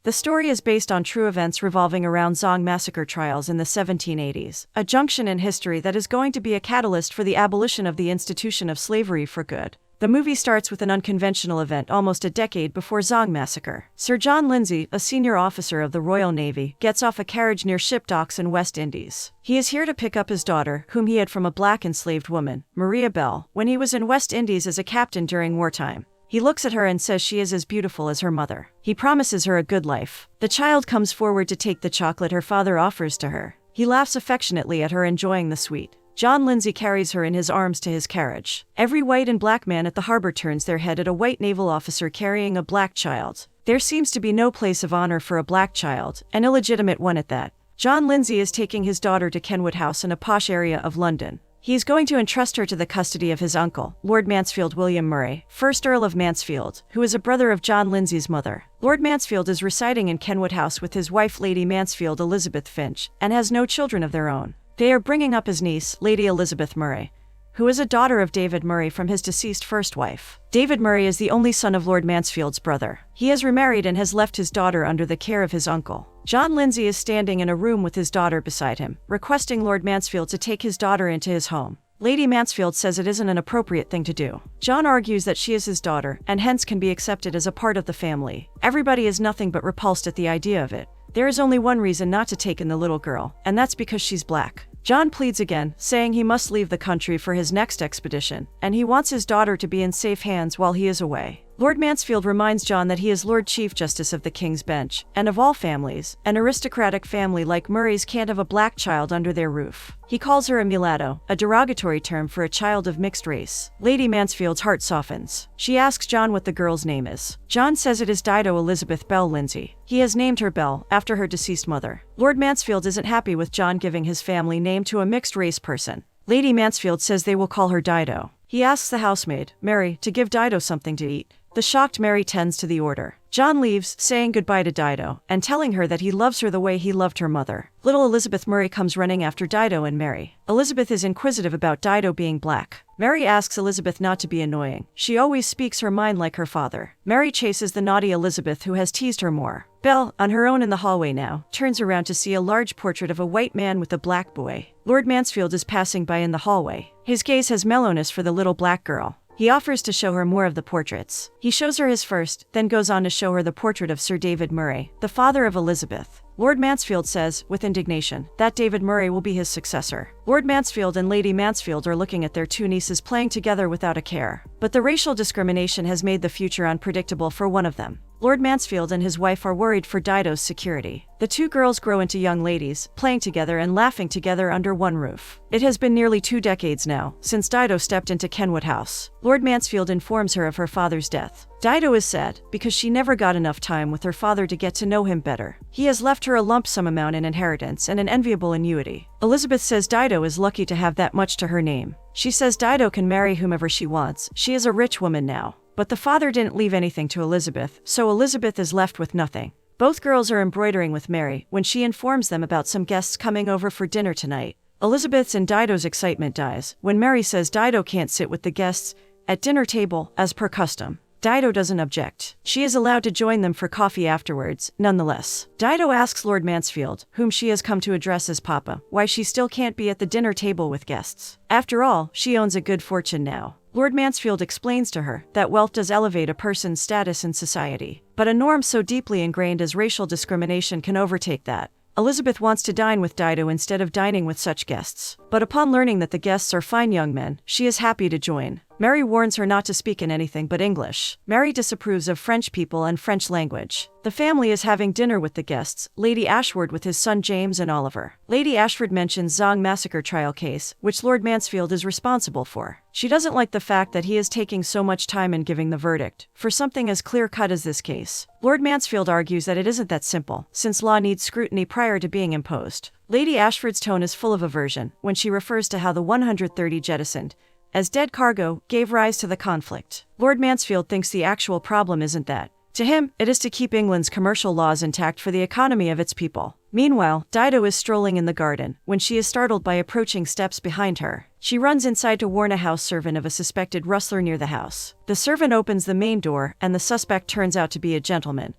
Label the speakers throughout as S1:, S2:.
S1: The story is based on true events revolving around Zong Massacre trials in the 1780s, a junction in history that is going to be a catalyst for the abolition of the institution of slavery for good. The movie starts with an unconventional event almost a decade before Zong Massacre. Sir John Lindsay, a senior officer of the Royal Navy, gets off a carriage near ship docks in West Indies. He is here to pick up his daughter, whom he had from a black enslaved woman, Maria Bell, when he was in West Indies as a captain during wartime. He looks at her and says she is as beautiful as her mother. He promises her a good life. The child comes forward to take the chocolate her father offers to her. He laughs affectionately at her enjoying the sweet. John Lindsay carries her in his arms to his carriage. Every white and black man at the harbor turns their head at a white naval officer carrying a black child. There seems to be no place of honor for a black child, an illegitimate one at that. John Lindsay is taking his daughter to Kenwood House in a posh area of London. He is going to entrust her to the custody of his uncle, Lord Mansfield William Murray, 1st Earl of Mansfield, who is a brother of John Lindsay's mother. Lord Mansfield is residing in Kenwood House with his wife Lady Mansfield Elizabeth Finch, and has no children of their own. They are bringing up his niece, Lady Elizabeth Murray, who is a daughter of David Murray from his deceased first wife. David Murray is the only son of Lord Mansfield's brother. He has remarried and has left his daughter under the care of his uncle. John Lindsay is standing in a room with his daughter beside him, requesting Lord Mansfield to take his daughter into his home. Lady Mansfield says it isn't an appropriate thing to do. John argues that she is his daughter, and hence can be accepted as a part of the family. Everybody is nothing but repulsed at the idea of it. There is only one reason not to take in the little girl, and that's because she's black. John pleads again, saying he must leave the country for his next expedition, and he wants his daughter to be in safe hands while he is away. Lord Mansfield reminds John that he is Lord Chief Justice of the King's Bench, and of all families, an aristocratic family like Murray's can't have a black child under their roof. He calls her a mulatto, a derogatory term for a child of mixed race. Lady Mansfield's heart softens. She asks John what the girl's name is. John says it is Dido Elizabeth Bell Lindsay. He has named her Bell, after her deceased mother. Lord Mansfield isn't happy with John giving his family name to a mixed-race person. Lady Mansfield says they will call her Dido. He asks the housemaid, Mary, to give Dido something to eat. The shocked Mary tends to the order. John leaves, saying goodbye to Dido, and telling her that he loves her the way he loved her mother. Little Elizabeth Murray comes running after Dido and Mary. Elizabeth is inquisitive about Dido being black. Mary asks Elizabeth not to be annoying. She always speaks her mind like her father. Mary chases the naughty Elizabeth, who has teased her more. Belle, on her own in the hallway now, turns around to see a large portrait of a white man with a black boy. Lord Mansfield is passing by in the hallway. His gaze has mellowness for the little black girl. He offers to show her more of the portraits. He shows her his first, then goes on to show her the portrait of Sir David Murray, the father of Elizabeth. Lord Mansfield says, with indignation, that David Murray will be his successor. Lord Mansfield and Lady Mansfield are looking at their two nieces playing together without a care. But the racial discrimination has made the future unpredictable for one of them. Lord Mansfield and his wife are worried for Dido's security. The two girls grow into young ladies, playing together and laughing together under one roof. It has been nearly 2 decades now, since Dido stepped into Kenwood House. Lord Mansfield informs her of her father's death. Dido is sad, because she never got enough time with her father to get to know him better. He has left her a lump sum amount in inheritance and an enviable annuity. Elizabeth says Dido is lucky to have that much to her name. She says Dido can marry whomever she wants. She is a rich woman now. But the father didn't leave anything to Elizabeth, so Elizabeth is left with nothing. Both girls are embroidering with Mary when she informs them about some guests coming over for dinner tonight. Elizabeth's and Dido's excitement dies when Mary says Dido can't sit with the guests at dinner table, as per custom. Dido doesn't object. She is allowed to join them for coffee afterwards, nonetheless. Dido asks Lord Mansfield, whom she has come to address as Papa, why she still can't be at the dinner table with guests. After all, she owns a good fortune now. Lord Mansfield explains to her that wealth does elevate a person's status in society, but a norm so deeply ingrained as racial discrimination can overtake that. Elizabeth wants to dine with Dido instead of dining with such guests, but upon learning that the guests are fine young men, she is happy to join. Mary warns her not to speak in anything but English. Mary disapproves of French people and French language. The family is having dinner with the guests, Lady Ashford with his son James and Oliver. Lady Ashford mentions Zong Massacre trial case, which Lord Mansfield is responsible for. She doesn't like the fact that he is taking so much time in giving the verdict for something as clear-cut as this case. Lord Mansfield argues that it isn't that simple, since law needs scrutiny prior to being imposed. Lady Ashford's tone is full of aversion when she refers to how the 130 jettisoned as dead cargo gave rise to the conflict. Lord Mansfield thinks the actual problem isn't that. To him, it is to keep England's commercial laws intact for the economy of its people. Meanwhile, Dido is strolling in the garden when she is startled by approaching steps behind her. She runs inside to warn a house servant of a suspected rustler near the house. The servant opens the main door, and the suspect turns out to be a gentleman,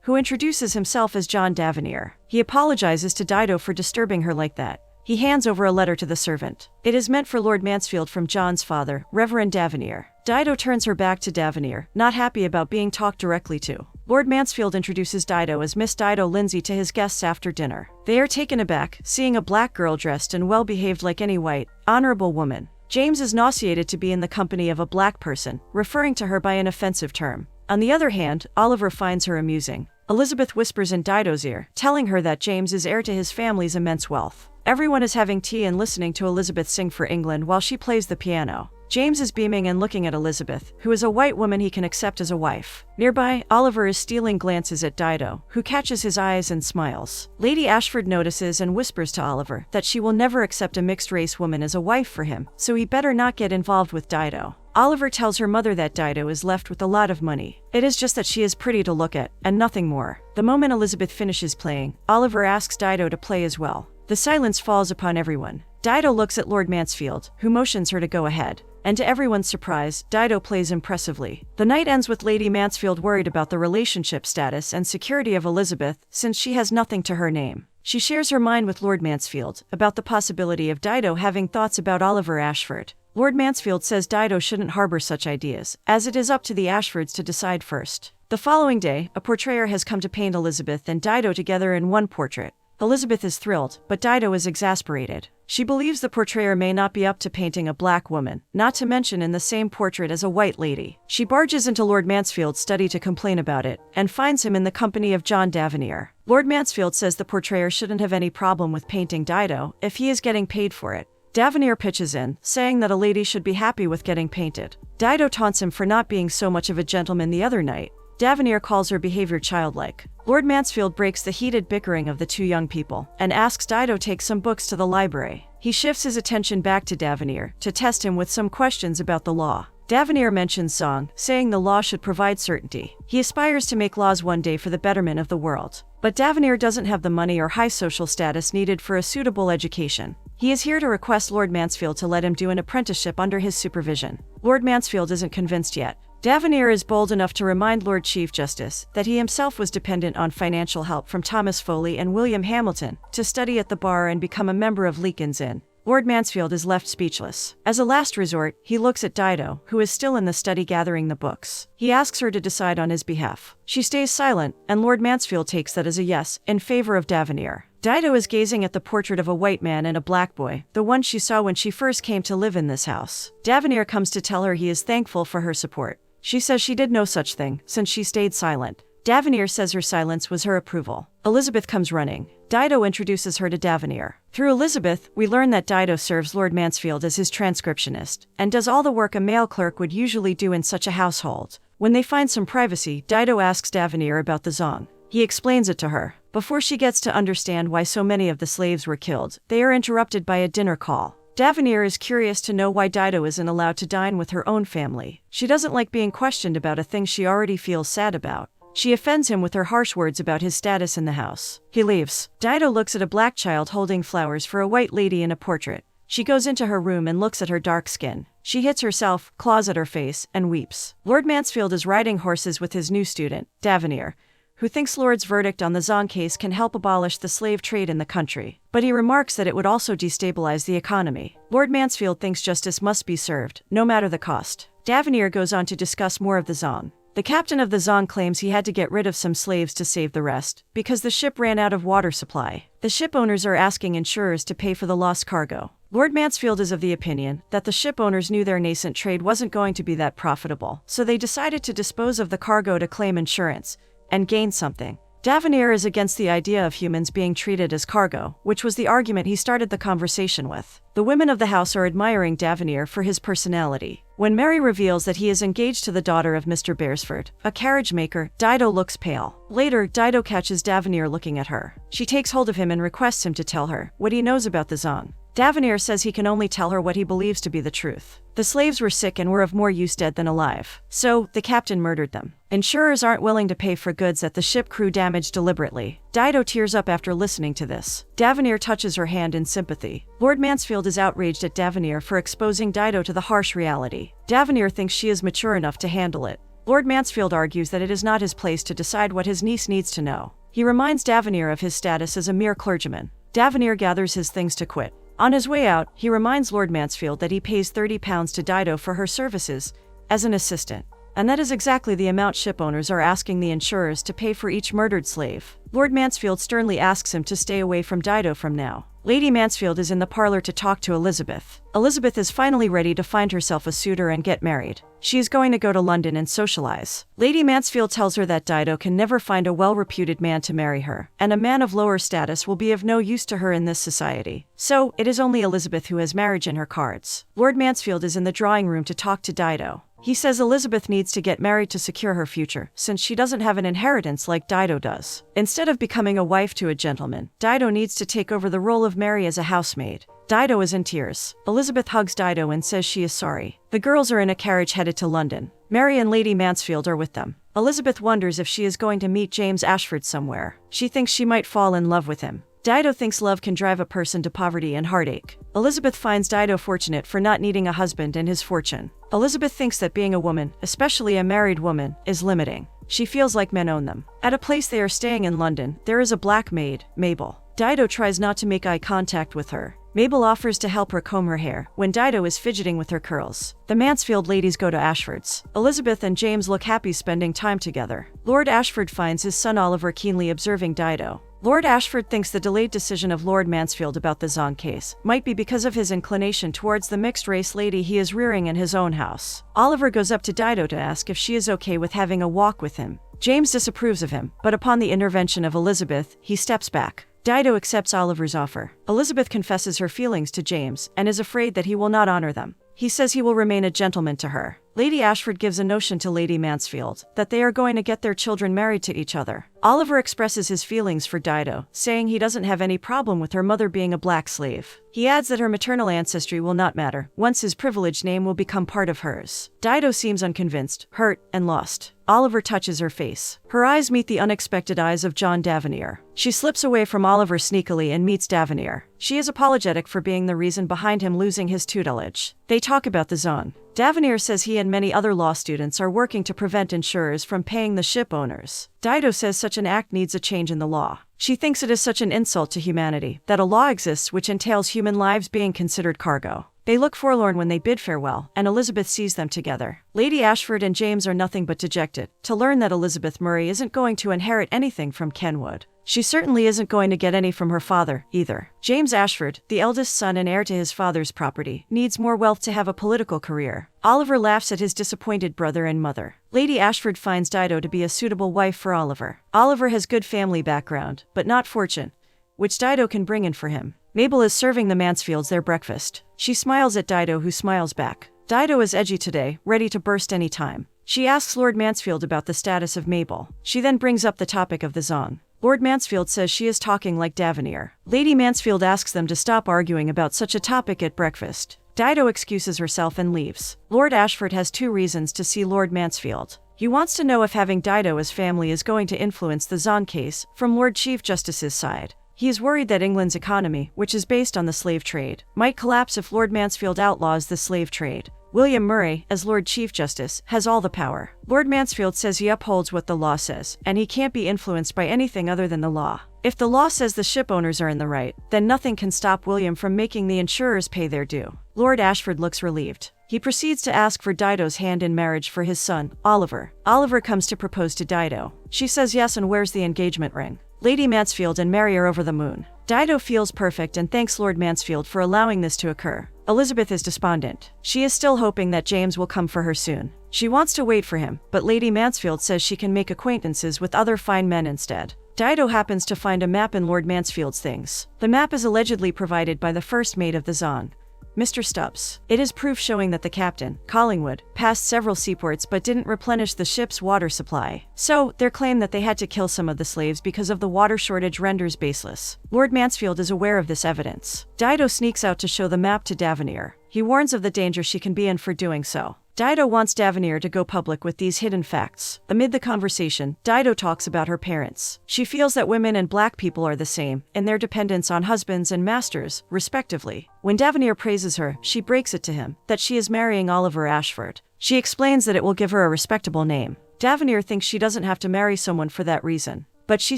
S1: who introduces himself as John Davenier. He apologizes to Dido for disturbing her like that. He hands over a letter to the servant. It is meant for Lord Mansfield from John's father, Reverend Davenier. Dido turns her back to Davenier, not happy about being talked directly to. Lord Mansfield introduces Dido as Miss Dido Lindsay to his guests after dinner. They are taken aback, seeing a black girl dressed and well-behaved like any white, honorable woman. James is nauseated to be in the company of a black person, referring to her by an offensive term. On the other hand, Oliver finds her amusing. Elizabeth whispers in Dido's ear, telling her that James is heir to his family's immense wealth. Everyone is having tea and listening to Elizabeth sing for England while she plays the piano. James is beaming and looking at Elizabeth, who is a white woman he can accept as a wife. Nearby, Oliver is stealing glances at Dido, who catches his eyes and smiles. Lady Ashford notices and whispers to Oliver that she will never accept a mixed-race woman as a wife for him, so he better not get involved with Dido. Oliver tells her mother that Dido is left with a lot of money. It is just that she is pretty to look at, and nothing more. The moment Elizabeth finishes playing, Oliver asks Dido to play as well. The silence falls upon everyone. Dido looks at Lord Mansfield, who motions her to go ahead. And to everyone's surprise, Dido plays impressively. The night ends with Lady Mansfield worried about the relationship status and security of Elizabeth, since she has nothing to her name. She shares her mind with Lord Mansfield about the possibility of Dido having thoughts about Oliver Ashford. Lord Mansfield says Dido shouldn't harbor such ideas, as it is up to the Ashfords to decide first. The following day, a portrayer has come to paint Elizabeth and Dido together in one portrait. Elizabeth is thrilled, but Dido is exasperated. She believes the portrayer may not be up to painting a black woman, not to mention in the same portrait as a white lady. She barges into Lord Mansfield's study to complain about it, and finds him in the company of John Davenier. Lord Mansfield says the portrayer shouldn't have any problem with painting Dido if he is getting paid for it. Davenier pitches in, saying that a lady should be happy with getting painted. Dido taunts him for not being so much of a gentleman the other night. Davenier calls her behavior childlike. Lord Mansfield breaks the heated bickering of the two young people, and asks Dido to take some books to the library. He shifts his attention back to Davenier, to test him with some questions about the law. Davenier mentions Zong, saying the law should provide certainty. He aspires to make laws one day for the betterment of the world. But Davenier doesn't have the money or high social status needed for a suitable education. He is here to request Lord Mansfield to let him do an apprenticeship under his supervision. Lord Mansfield isn't convinced yet. Davenier is bold enough to remind Lord Chief Justice that he himself was dependent on financial help from Thomas Foley and William Hamilton to study at the bar and become a member of Lincoln's Inn. Lord Mansfield is left speechless. As a last resort, he looks at Dido, who is still in the study gathering the books. He asks her to decide on his behalf. She stays silent, and Lord Mansfield takes that as a yes, in favor of Davenier. Dido is gazing at the portrait of a white man and a black boy, the one she saw when she first came to live in this house. Davenier comes to tell her he is thankful for her support. She says she did no such thing, since she stayed silent. Davenier says her silence was her approval. Elizabeth comes running. Dido introduces her to Davenier. Through Elizabeth, we learn that Dido serves Lord Mansfield as his transcriptionist, and does all the work a male clerk would usually do in such a household. When they find some privacy, Dido asks Davenier about the Zong. He explains it to her. Before she gets to understand why so many of the slaves were killed, they are interrupted by a dinner call. Davenier is curious to know why Dido isn't allowed to dine with her own family. She doesn't like being questioned about a thing she already feels sad about. She offends him with her harsh words about his status in the house. He leaves. Dido looks at a black child holding flowers for a white lady in a portrait. She goes into her room and looks at her dark skin. She hits herself, claws at her face, and weeps. Lord Mansfield is riding horses with his new student, Davenier, who thinks Lord's verdict on the Zong case can help abolish the slave trade in the country. But he remarks that it would also destabilize the economy. Lord Mansfield thinks justice must be served, no matter the cost. Davenier goes on to discuss more of the Zong. The captain of the Zong claims he had to get rid of some slaves to save the rest, because the ship ran out of water supply. The ship owners are asking insurers to pay for the lost cargo. Lord Mansfield is of the opinion that the ship owners knew their nascent trade wasn't going to be that profitable, so they decided to dispose of the cargo to claim insurance and gain something. Davenier is against the idea of humans being treated as cargo, which was the argument he started the conversation with. The women of the house are admiring Davenier for his personality. When Mary reveals that he is engaged to the daughter of Mr. Beresford, a carriage maker, Dido looks pale. Later, Dido catches Davenier looking at her. She takes hold of him and requests him to tell her what he knows about the Zong. Davenier says he can only tell her what he believes to be the truth. The slaves were sick and were of more use dead than alive. So, the captain murdered them. Insurers aren't willing to pay for goods that the ship crew damaged deliberately. Dido tears up after listening to this. Davenier touches her hand in sympathy. Lord Mansfield is outraged at Davenier for exposing Dido to the harsh reality. Davenier thinks she is mature enough to handle it. Lord Mansfield argues that it is not his place to decide what his niece needs to know. He reminds Davenir of his status as a mere clergyman. Davenir gathers his things to quit. On his way out, he reminds Lord Mansfield that he pays £30 to Dido for her services as an assistant. And that is exactly the amount ship owners are asking the insurers to pay for each murdered slave. Lord Mansfield sternly asks him to stay away from Dido from now. Lady Mansfield is in the parlor to talk to Elizabeth. Elizabeth is finally ready to find herself a suitor and get married. She is going to go to London and socialize. Lady Mansfield tells her that Dido can never find a well-reputed man to marry her, and a man of lower status will be of no use to her in this society. So, it is only Elizabeth who has marriage in her cards. Lord Mansfield is in the drawing room to talk to Dido. He says Elizabeth needs to get married to secure her future, since she doesn't have an inheritance like Dido does. Instead of becoming a wife to a gentleman, Dido needs to take over the role of Mary as a housemaid. Dido is in tears. Elizabeth hugs Dido and says she is sorry. The girls are in a carriage headed to London. Mary and Lady Mansfield are with them. Elizabeth wonders if she is going to meet James Ashford somewhere. She thinks she might fall in love with him. Dido thinks love can drive a person to poverty and heartache. Elizabeth finds Dido fortunate for not needing a husband and his fortune. Elizabeth thinks that being a woman, especially a married woman, is limiting. She feels like men own them. At a place they are staying in London, there is a black maid, Mabel. Dido tries not to make eye contact with her. Mabel offers to help her comb her hair when Dido is fidgeting with her curls. The Mansfield ladies go to Ashford's. Elizabeth and James look happy spending time together. Lord Ashford finds his son Oliver keenly observing Dido. Lord Ashford thinks the delayed decision of Lord Mansfield about the Zong case might be because of his inclination towards the mixed-race lady he is rearing in his own house. Oliver goes up to Dido to ask if she is okay with having a walk with him. James disapproves of him, but upon the intervention of Elizabeth, he steps back. Dido accepts Oliver's offer. Elizabeth confesses her feelings to James and is afraid that he will not honor them. He says he will remain a gentleman to her. Lady Ashford gives a notion to Lady Mansfield that they are going to get their children married to each other. Oliver expresses his feelings for Dido, saying he doesn't have any problem with her mother being a black slave. He adds that her maternal ancestry will not matter once his privileged name will become part of hers. Dido seems unconvinced, hurt, and lost. Oliver touches her face. Her eyes meet the unexpected eyes of John Davenir. She slips away from Oliver sneakily and meets Davenir. She is apologetic for being the reason behind him losing his tutelage. They talk about the Zong. Davenir says he and many other law students are working to prevent insurers from paying the ship owners. Dido says such an act needs a change in the law. She thinks it is such an insult to humanity that a law exists which entails human lives being considered cargo. They look forlorn when they bid farewell, and Elizabeth sees them together. Lady Ashford and James are nothing but dejected to learn that Elizabeth Murray isn't going to inherit anything from Kenwood. She certainly isn't going to get any from her father, either. James Ashford, the eldest son and heir to his father's property, needs more wealth to have a political career. Oliver laughs at his disappointed brother and mother. Lady Ashford finds Dido to be a suitable wife for Oliver. Oliver has good family background, but not fortune, which Dido can bring in for him. Mabel is serving the Mansfields their breakfast. She smiles at Dido, who smiles back. Dido is edgy today, ready to burst any time. She asks Lord Mansfield about the status of Mabel. She then brings up the topic of the Zong. Lord Mansfield says she is talking like Davenir. Lady Mansfield asks them to stop arguing about such a topic at breakfast. Dido excuses herself and leaves. Lord Ashford has 2 reasons to see Lord Mansfield. He wants to know if having Dido as family is going to influence the Zong case from Lord Chief Justice's side. He is worried that England's economy, which is based on the slave trade, might collapse if Lord Mansfield outlaws the slave trade. William Murray, as Lord Chief Justice, has all the power. Lord Mansfield says he upholds what the law says, and he can't be influenced by anything other than the law. If the law says the ship owners are in the right, then nothing can stop William from making the insurers pay their due. Lord Ashford looks relieved. He proceeds to ask for Dido's hand in marriage for his son, Oliver. Oliver comes to propose to Dido. She says yes and wears the engagement ring. Lady Mansfield and Mary are over the moon. Dido feels perfect and thanks Lord Mansfield for allowing this to occur. Elizabeth is despondent. She is still hoping that James will come for her soon. She wants to wait for him, but Lady Mansfield says she can make acquaintances with other fine men instead. Dido happens to find a map in Lord Mansfield's things. The map is allegedly provided by the first mate of the Zong, Mr. Stubbs. It is proof showing that the captain, Collingwood, passed several seaports but didn't replenish the ship's water supply. So, their claim that they had to kill some of the slaves because of the water shortage renders baseless. Lord Mansfield is aware of this evidence. Dido sneaks out to show the map to Davenir. He warns of the danger she can be in for doing so. Dido wants Davenir to go public with these hidden facts. Amid the conversation, Dido talks about her parents. She feels that women and black people are the same in their dependence on husbands and masters, respectively. When Davenir praises her, she breaks it to him that she is marrying Oliver Ashford. She explains that it will give her a respectable name. Davenir thinks she doesn't have to marry someone for that reason, but she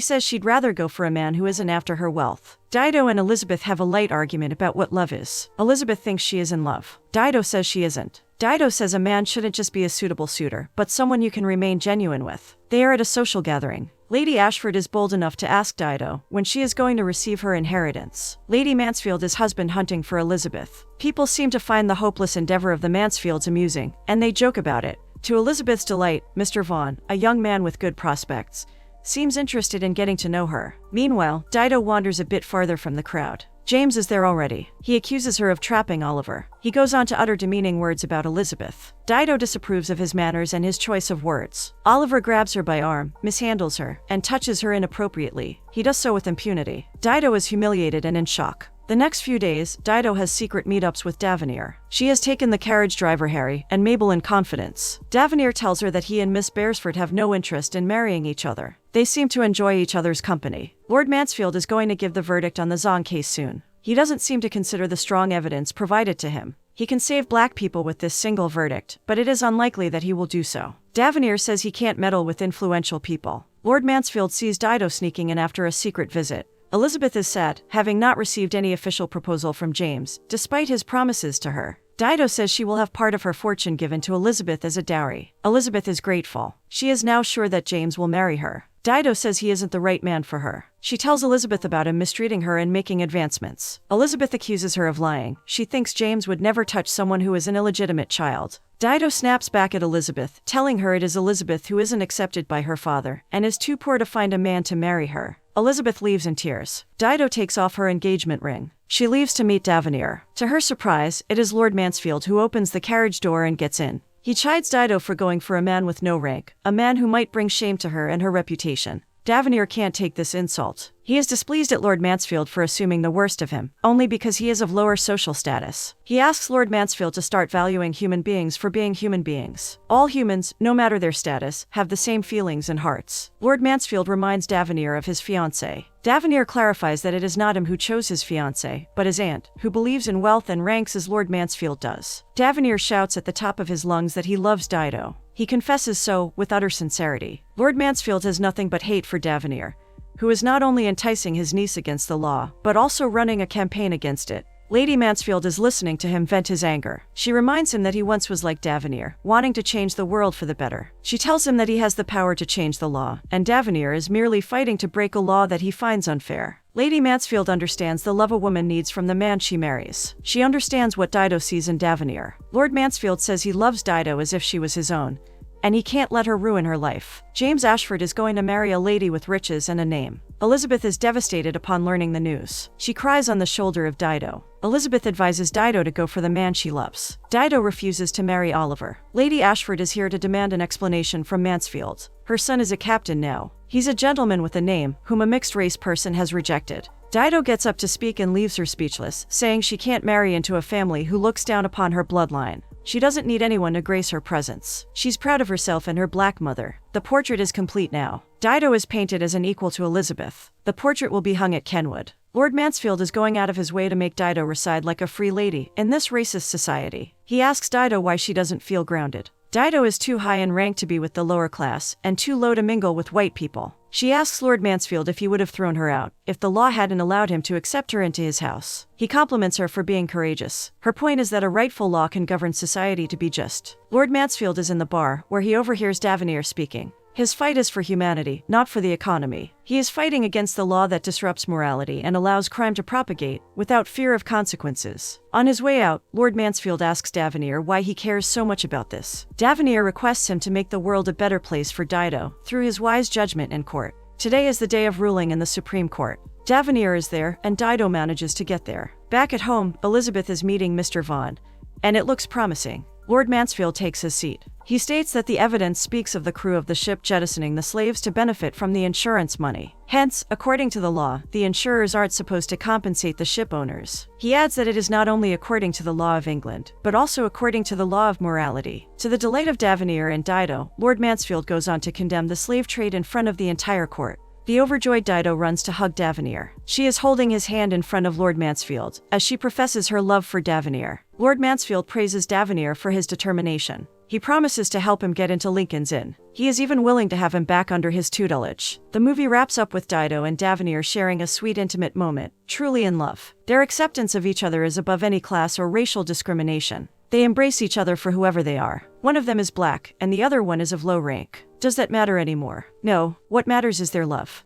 S1: says she'd rather go for a man who isn't after her wealth. Dido and Elizabeth have a light argument about what love is. Elizabeth thinks she is in love. Dido says she isn't. Dido says a man shouldn't just be a suitable suitor, but someone you can remain genuine with. They are at a social gathering. Lady Ashford is bold enough to ask Dido when she is going to receive her inheritance. Lady Mansfield is husband hunting for Elizabeth. People seem to find the hopeless endeavor of the Mansfields amusing, and they joke about it. To Elizabeth's delight, Mr. Vaughan, a young man with good prospects, seems interested in getting to know her. Meanwhile, Dido wanders a bit farther from the crowd. James is there already. He accuses her of trapping Oliver. He goes on to utter demeaning words about Elizabeth. Dido disapproves of his manners and his choice of words. Oliver grabs her by arm, mishandles her, and touches her inappropriately. He does so with impunity. Dido is humiliated and in shock. The next few days, Dido has secret meetups with Davenir. She has taken the carriage driver Harry and Mabel in confidence. Davenir tells her that he and Miss Beresford have no interest in marrying each other. They seem to enjoy each other's company. Lord Mansfield is going to give the verdict on the Zong case soon. He doesn't seem to consider the strong evidence provided to him. He can save black people with this single verdict, but it is unlikely that he will do so. Davenir says he can't meddle with influential people. Lord Mansfield sees Dido sneaking in after a secret visit. Elizabeth is sad, having not received any official proposal from James, despite his promises to her. Dido says she will have part of her fortune given to Elizabeth as a dowry. Elizabeth is grateful. She is now sure that James will marry her. Dido says he isn't the right man for her. She tells Elizabeth about him mistreating her and making advancements. Elizabeth accuses her of lying. She thinks James would never touch someone who is an illegitimate child. Dido snaps back at Elizabeth, telling her it is Elizabeth who isn't accepted by her father and is too poor to find a man to marry her. Elizabeth leaves in tears. Dido takes off her engagement ring. She leaves to meet Davenir. To her surprise, it is Lord Mansfield who opens the carriage door and gets in. He chides Dido for going for a man with no rank, a man who might bring shame to her and her reputation. Davenir can't take this insult. He is displeased at Lord Mansfield for assuming the worst of him, only because he is of lower social status. He asks Lord Mansfield to start valuing human beings for being human beings. All humans, no matter their status, have the same feelings and hearts. Lord Mansfield reminds Davenir of his fiancée. Davenir clarifies that it is not him who chose his fiancée, but his aunt, who believes in wealth and ranks as Lord Mansfield does. Davenir shouts at the top of his lungs that he loves Dido. He confesses so, with utter sincerity. Lord Mansfield has nothing but hate for Davenir, who is not only enticing his niece against the law, but also running a campaign against it. Lady Mansfield is listening to him vent his anger. She reminds him that he once was like Davenir, wanting to change the world for the better. She tells him that he has the power to change the law, and Davenir is merely fighting to break a law that he finds unfair. Lady Mansfield understands the love a woman needs from the man she marries. She understands what Dido sees in Davenir. Lord Mansfield says he loves Dido as if she was his own, and he can't let her ruin her life. James Ashford is going to marry a lady with riches and a name. Elizabeth is devastated upon learning the news. She cries on the shoulder of Dido. Elizabeth advises Dido to go for the man she loves. Dido refuses to marry Oliver. Lady Ashford is here to demand an explanation from Mansfield. Her son is a captain now. He's a gentleman with a name, whom a mixed-race person has rejected. Dido gets up to speak and leaves her speechless, saying she can't marry into a family who looks down upon her bloodline. She doesn't need anyone to grace her presence. She's proud of herself and her black mother. The portrait is complete now. Dido is painted as an equal to Elizabeth. The portrait will be hung at Kenwood. Lord Mansfield is going out of his way to make Dido reside like a free lady in this racist society. He asks Dido why she doesn't feel grounded. Dido is too high in rank to be with the lower class, and too low to mingle with white people. She asks Lord Mansfield if he would have thrown her out, if the law hadn't allowed him to accept her into his house. He compliments her for being courageous. Her point is that a rightful law can govern society to be just. Lord Mansfield is in the bar, where he overhears Davenir speaking. His fight is for humanity, not for the economy. He is fighting against the law that disrupts morality and allows crime to propagate, without fear of consequences. On his way out, Lord Mansfield asks Davenir why he cares so much about this. Davenir requests him to make the world a better place for Dido, through his wise judgment in court. Today is the day of ruling in the Supreme Court. Davenir is there, and Dido manages to get there. Back at home, Elizabeth is meeting Mr. Vaughan, and it looks promising. Lord Mansfield takes his seat. He states that the evidence speaks of the crew of the ship jettisoning the slaves to benefit from the insurance money. Hence, according to the law, the insurers aren't supposed to compensate the ship owners. He adds that it is not only according to the law of England, but also according to the law of morality. To the delight of Davenir and Dido, Lord Mansfield goes on to condemn the slave trade in front of the entire court. The overjoyed Dido runs to hug Davenir. She is holding his hand in front of Lord Mansfield, as she professes her love for Davenir. Lord Mansfield praises Davenir for his determination. He promises to help him get into Lincoln's Inn. He is even willing to have him back under his tutelage. The movie wraps up with Dido and Davenir sharing a sweet, intimate moment, truly in love. Their acceptance of each other is above any class or racial discrimination. They embrace each other for whoever they are. One of them is black, and the other one is of low rank. Does that matter anymore? No, what matters is their love.